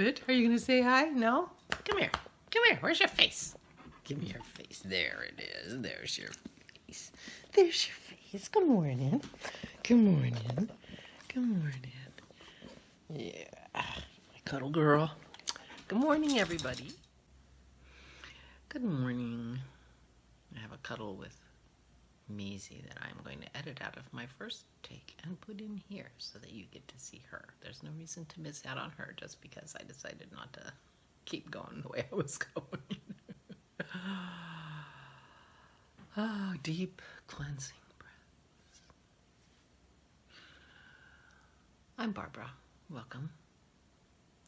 it. Are you going to say hi? No? Come here. Come here. Where's your face? Give me your face. There it is. There's your face. There's your face. Good morning. Good morning. Good morning. Yeah. My cuddle girl. Good morning, everybody. Good morning. I have a cuddle with Maisie that I'm going to edit out of my first take and put in here so that you get to see her. There's no reason to miss out on her just because I decided not to keep going the way I was going. Oh, deep cleansing breaths. I'm Barbara. Welcome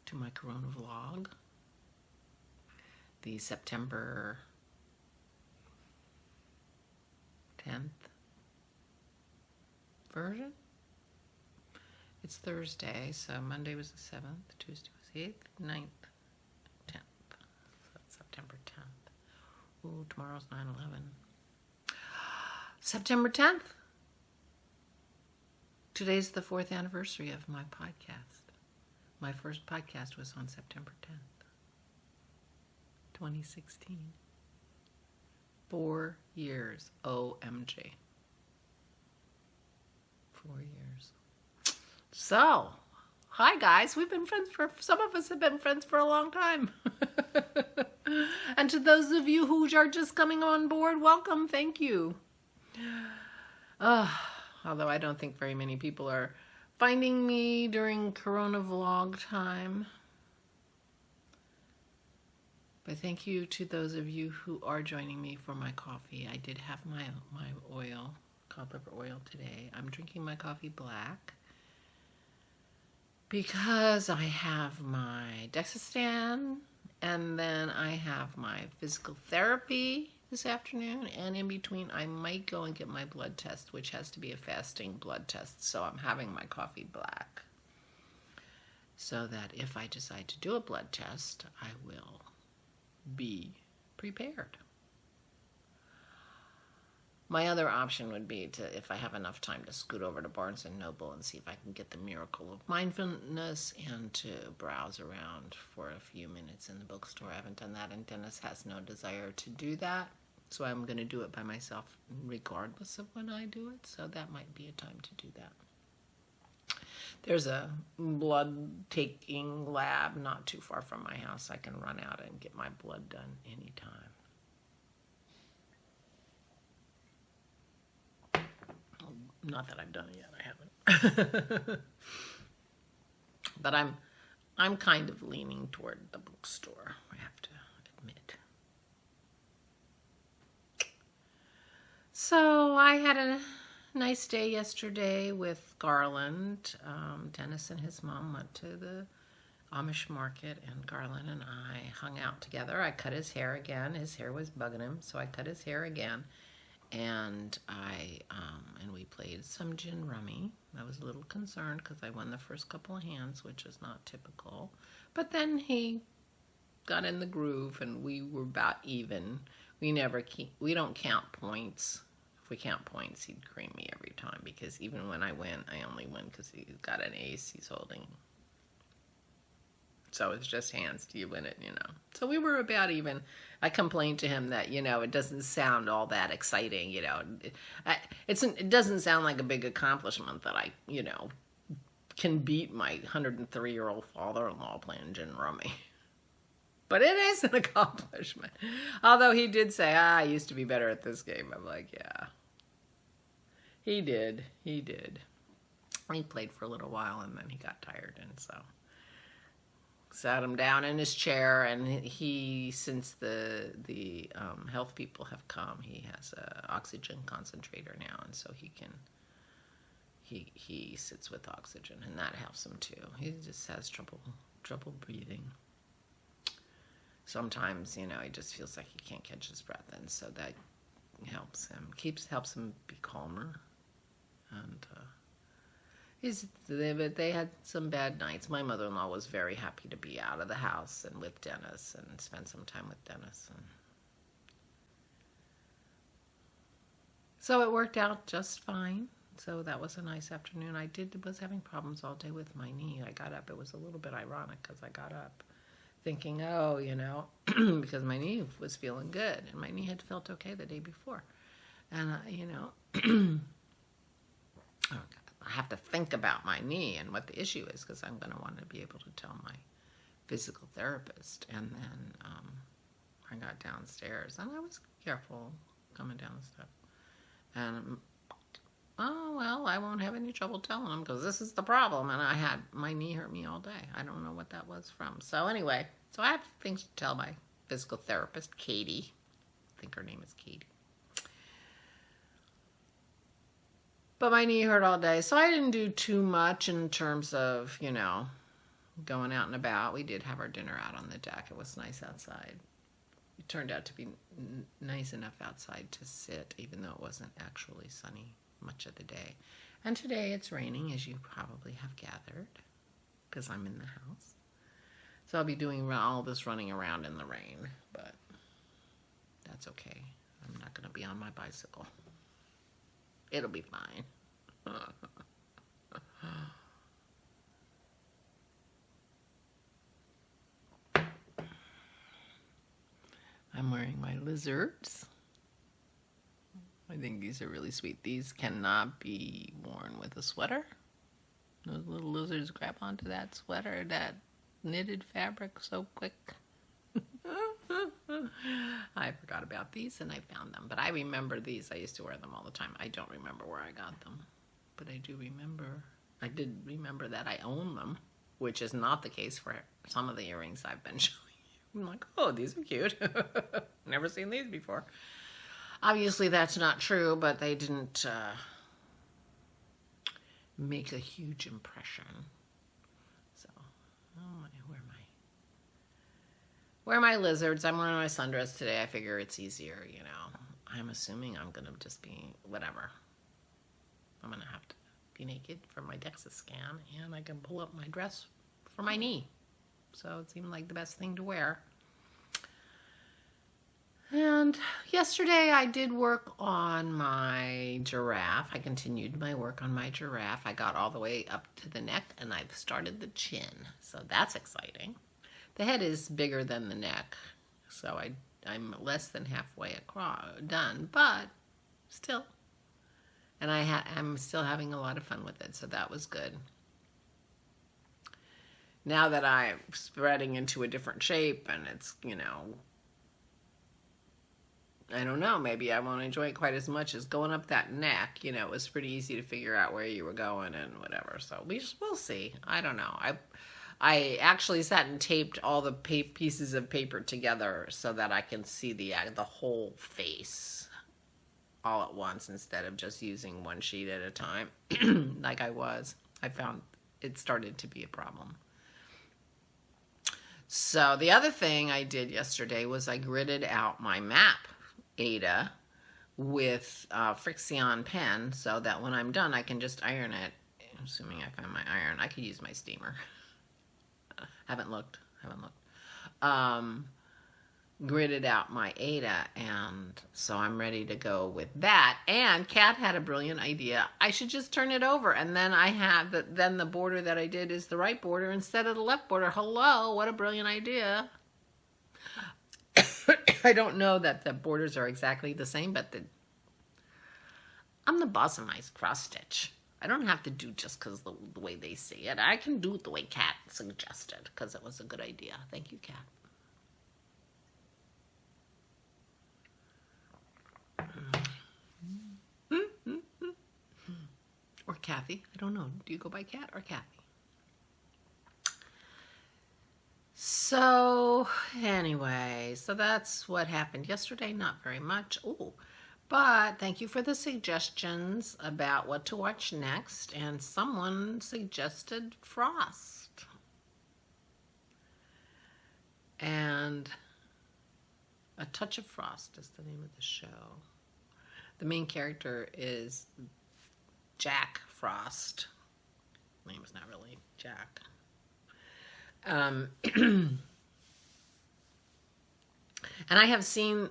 to my CoronaVlog. The September 10th version. It's Thursday, so Monday was the 7th, Tuesday was the 8th, 9th, 10th. So that's September 10th. Ooh, tomorrow's 9/11. September 10th. Today's the 4th anniversary of my podcast. My first podcast was on September 10th, 2016. 4 years. OMG. 4 years. So, hi guys. We've been friends some of us have been friends for a long time. And to those of you who are just coming on board, welcome. Thank you. Although I don't think very many people are finding me during CoronaVlog time. But thank you to those of you who are joining me for my coffee. I did have my oil, cod liver oil today. I'm drinking my coffee black because I have my Dexastan and then I have my physical therapy this afternoon, and in between I might go and get my blood test, which has to be a fasting blood test, so I'm having my coffee black so that if I decide to do a blood test, I will be prepared. My other option would be to, if I have enough time, to scoot over to Barnes & Noble and see if I can get the Miracle of Mindfulness and to browse around for a few minutes in the bookstore. I haven't done that, and Dennis has no desire to do that, so I'm going to do it by myself regardless of when I do it, so that might be a time to do that. There's a blood-taking lab not too far from my house. I can run out and get my blood done anytime. Not that I've done it yet, I haven't. But I'm kind of leaning toward the bookstore, I have to admit. So I had a nice day yesterday with Garland. Dennis and his mom went to the Amish market, and Garland and I hung out together. I cut his hair again. His hair was bugging him, so I cut his hair again. And we played some gin rummy. I was a little concerned because I won the first couple of hands, which is not typical. But then he got in the groove, and we were about even. We don't count points. If we count points, he'd cream me every time, because even when I win, I only win because he's got an ace he's holding. So it's just hands. Do you win it, So we were about even. I complained to him that, it doesn't sound all that exciting, It doesn't sound like a big accomplishment that I, can beat my 103-year-old father-in-law playing gin rummy. But it is an accomplishment. Although he did say, I used to be better at this game. I'm like, yeah. He did. He did. He played for a little while, and then he got tired, and so sat him down in his chair, and he, since the health people have come, he has a oxygen concentrator now, and so he sits with oxygen, and that helps him too. He just has trouble breathing. Sometimes, he just feels like he can't catch his breath, and so that helps him, helps him be calmer. And but they had some bad nights. My mother-in-law was very happy to be out of the house and with Dennis and spend some time with Dennis. And so it worked out just fine. So that was a nice afternoon. I was having problems all day with my knee. I got up. It was a little bit ironic because I got up thinking, oh, because my knee was feeling good. And my knee had felt okay the day before. And, oh, I have to think about my knee and what the issue is because I'm going to want to be able to tell my physical therapist. And then I got downstairs and I was careful coming down the steps. And oh, well, I won't have any trouble telling them because this is the problem. And my knee hurt me all day. I don't know what that was from. So anyway, I have things to tell my physical therapist, Katie. I think her name is Katie. But my knee hurt all day. So I didn't do too much in terms of, going out and about. We did have our dinner out on the deck. It was nice outside. It turned out to be nice enough outside to sit, even though it wasn't actually sunny much of the day. And today it's raining, as you probably have gathered, because I'm in the house. So I'll be doing all this running around in the rain, but that's okay. I'm not going to be on my bicycle. It'll be fine. I'm wearing my lizards. I think these are really sweet. These cannot be worn with a sweater. Those little lizards grab onto that sweater, that knitted fabric so quick. I forgot about these and I found them. But I remember these. I used to wear them all the time. I don't remember where I got them. But I did remember that I own them, which is not the case for some of the earrings I've been showing you. I'm like, oh, these are cute. Never seen these before. Obviously, that's not true, but they didn't make a huge impression. So, where are my lizards? I'm wearing my sundress today. I figure it's easier, I'm assuming I'm going to just be whatever. I'm going to have to be naked for my DEXA scan, and I can pull up my dress for my knee. So it seemed like the best thing to wear. And yesterday I did work on my giraffe. I continued my work on my giraffe. I got all the way up to the neck and I've started the chin. So that's exciting. The head is bigger than the neck. So I'm less than halfway done, but still. And I'm still having a lot of fun with it. So that was good. Now that I'm spreading into a different shape and it's, I don't know, maybe I won't enjoy it quite as much as going up that neck. It was pretty easy to figure out where you were going and whatever. So we'll see. I don't know. I actually sat and taped all the pieces of paper together so that I can see the whole face all at once instead of just using one sheet at a time like I was. I found it started to be a problem. So the other thing I did yesterday was I gridded out my map, Ada, with Frixion pen so that when I'm done I can just iron it. Assuming I find my iron. I could use my steamer. Haven't looked. Gridded out my Ada, and so I'm ready to go with that. And Kat had a brilliant idea. I should just turn it over, and then then the border that I did is the right border instead of the left border. Hello, what a brilliant idea. I don't know that the borders are exactly the same, but I'm the boss of my cross stitch. I don't have to do just because the way they say it. I can do it the way Kat suggested because it was a good idea. Thank you, Kat. Or Kathy. I don't know. Do you go by Kat or Kathy? So anyway, so that's what happened yesterday. Not very much. Ooh. But thank you for the suggestions about what to watch next. And someone suggested Frost. And A Touch of Frost is the name of the show. The main character is Jack Frost. His name is not really Jack. And I have seen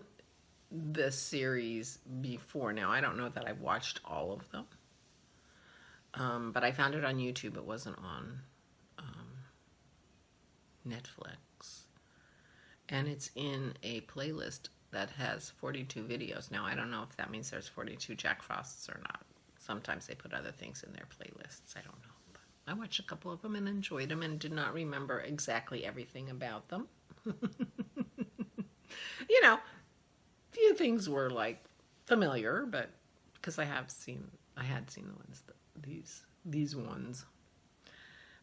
this series before. Now, I don't know that I've watched all of them. But I found it on YouTube. It wasn't on Netflix. And it's in a playlist that has 42 videos. Now, I don't know if that means there's 42 Jack Frosts or not. Sometimes they put other things in their playlists. I don't know. But I watched a couple of them and enjoyed them and did not remember exactly everything about them. You know, few things were like familiar, but because I had seen the ones, these ones.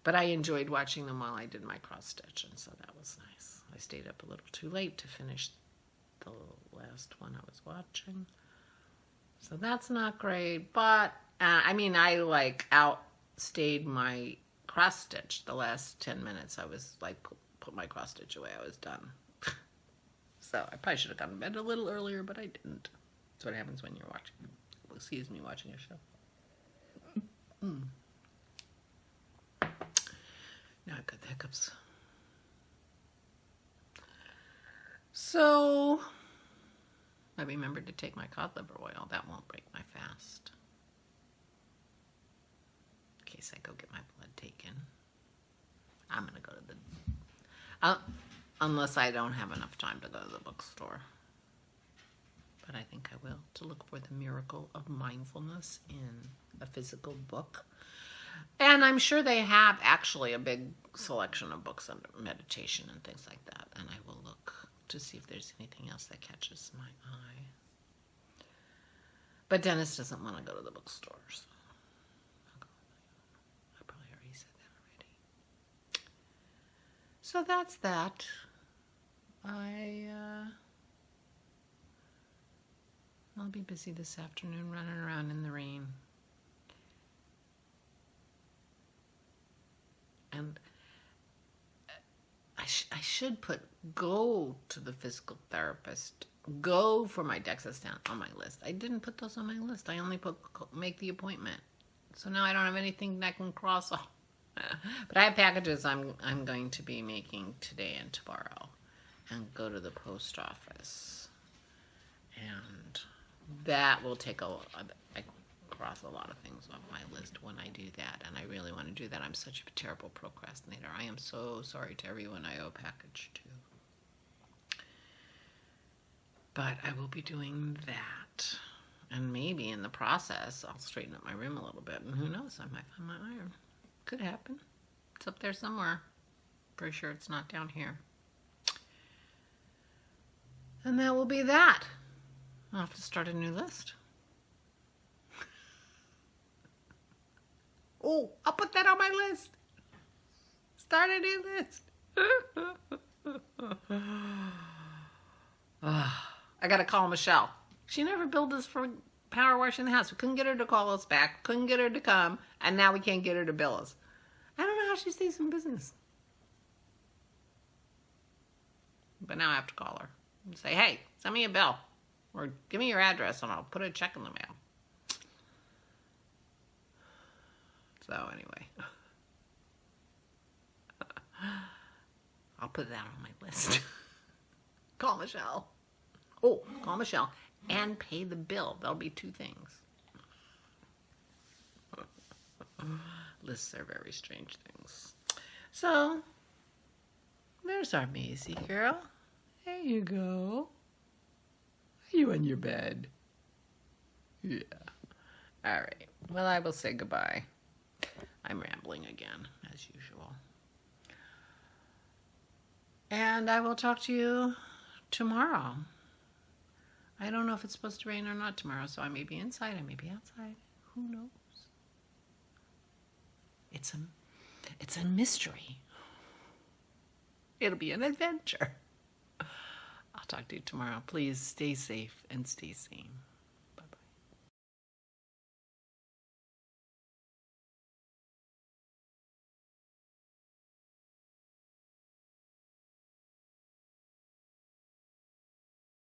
But I enjoyed watching them while I did my cross stitch, and so that was nice. I stayed up a little too late to finish the last one I was watching. So that's not great, but I mean, I like outstayed my cross stitch. The last 10 minutes I was like, put my cross stitch away, I was done. So I probably should have gone to bed a little earlier, but I didn't. That's what happens when you're watching a show. Now I've got the hiccups. So I remembered to take my cod liver oil. That won't break my fast. In case I go get my blood taken. I'm going to go to the... unless I don't have enough time to go to the bookstore. But I think I will, to look for the miracle of mindfulness in a physical book. And I'm sure they have actually a big selection of books on meditation and things like that. And I will look to see if there's anything else that catches my eye. But Dennis doesn't want to go to the bookstore, so I'll go on my own. I probably already said that already. So that's that. I'll be busy this afternoon running around in the rain. And I should put go to the physical therapist, go for my DEXA scan on my list. I didn't put those on my list. I only put make the appointment. So now I don't have anything that I can cross off. But I have packages I'm going to be making today and tomorrow, and go to the post office. And that will take I cross a lot of things off my list when I do that, and I really want to do that. I'm such a terrible procrastinator. I am so sorry to everyone I owe a package to. But I will be doing that. And maybe in the process, I'll straighten up my room a little bit. And who knows, I might find my iron. Could happen. It's up there somewhere. Pretty sure it's not down here. And that will be that. I'll have to start a new list. Oh, I'll put that on my list. Start a new list. I gotta call Michelle. She never billed us for power washing the house. We couldn't get her to call us back. Couldn't get her to come. And now we can't get her to bill us. I don't know how she stays in business. But now I have to call her and say, hey, send me a bill. Or give me your address and I'll put a check in the mail. So anyway. I'll put that on my list. Call Michelle. Oh, call Michelle and pay the bill. That'll be two things. Lists are very strange things. So, there's our Maisie girl. There you go. Are you in your bed? Yeah. All right. Well, I will say goodbye. I'm rambling again, as usual. And I will talk to you tomorrow. I don't know if it's supposed to rain or not tomorrow, so I may be inside, I may be outside. Who knows? It's a mystery. It'll be an adventure. I'll talk to you tomorrow. Please stay safe and stay sane.